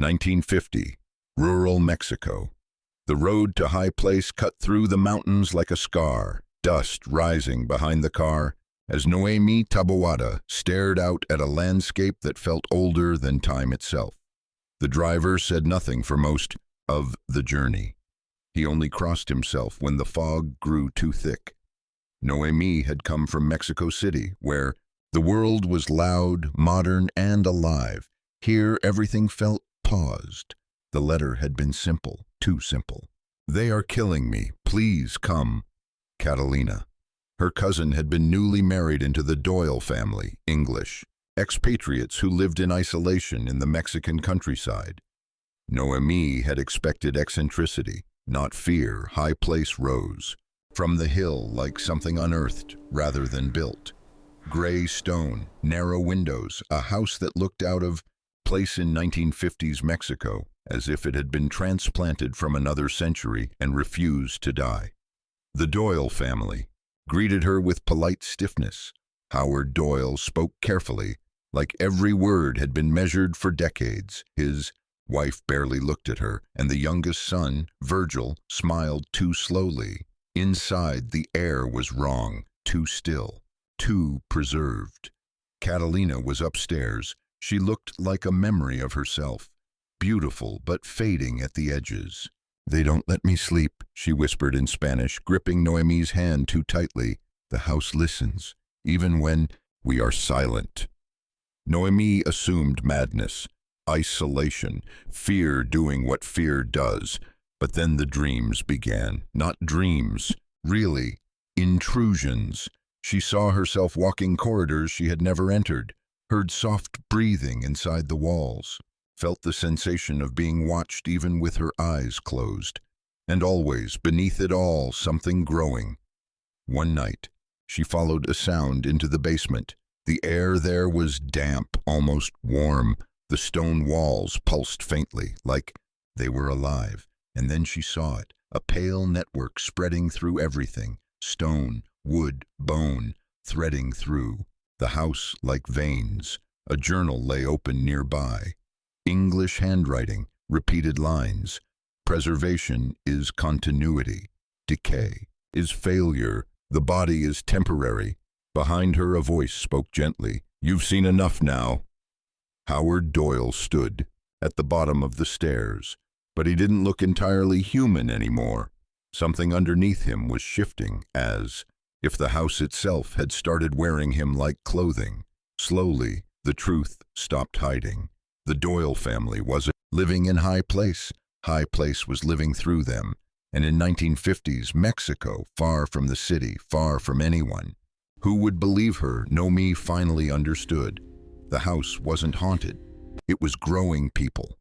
1950, rural Mexico. The road to High Place cut through the mountains like a scar, dust rising behind the car as Noemi Taboada stared out at a landscape that felt older than time itself. The driver said nothing for most of the journey. He only crossed himself when the fog grew too thick. Noemi had come from Mexico City, where the world was loud, modern, and alive. Here, everything felt paused. The letter had been simple, too simple. "They are killing me. Please come." Catalina. Her cousin had been newly married into the Doyle family, English, expatriates who lived in isolation in the Mexican countryside. Noemi had expected eccentricity, not fear. High Place rose from the hill like something unearthed rather than built. Gray stone, narrow windows, a house that looked out of place in 1950s Mexico, as if it had been transplanted from another century and refused to die. The Doyle family greeted her with polite stiffness. Howard Doyle spoke carefully, like every word had been measured for decades. His wife barely looked at her, and the youngest son, Virgil, smiled too slowly. Inside, the air was wrong, too still, too preserved. Catalina was upstairs. She looked like a memory of herself, beautiful but fading at the edges. "They don't let me sleep," she whispered in Spanish, gripping Noemi's hand too tightly. "The house listens, even when we are silent." Noemi assumed madness, isolation, fear doing what fear does. But then the dreams began. Not dreams, really, intrusions. She saw herself walking corridors she had never entered, heard soft breathing inside the walls, felt the sensation of being watched even with her eyes closed. And always, beneath it all, something growing. One night, she followed a sound into the basement. The air there was damp, almost warm. The stone walls pulsed faintly, like they were alive. And then she saw it, a pale network spreading through everything, stone, wood, bone, threading through. The house like veins. A journal lay open nearby. English handwriting, repeated lines. Preservation is continuity. Decay is failure. The body is temporary. Behind her a voice spoke gently. "You've seen enough now." Howard Doyle stood at the bottom of the stairs, but he didn't look entirely human anymore. Something underneath him was shifting, as if the house itself had started wearing him like clothing. Slowly, the truth stopped hiding. The Doyle family wasn't living in High Place. High Place was living through them. And in 1950s Mexico, far from the city, far from anyone who would believe her, Noemi finally understood. The house wasn't haunted. It was growing people.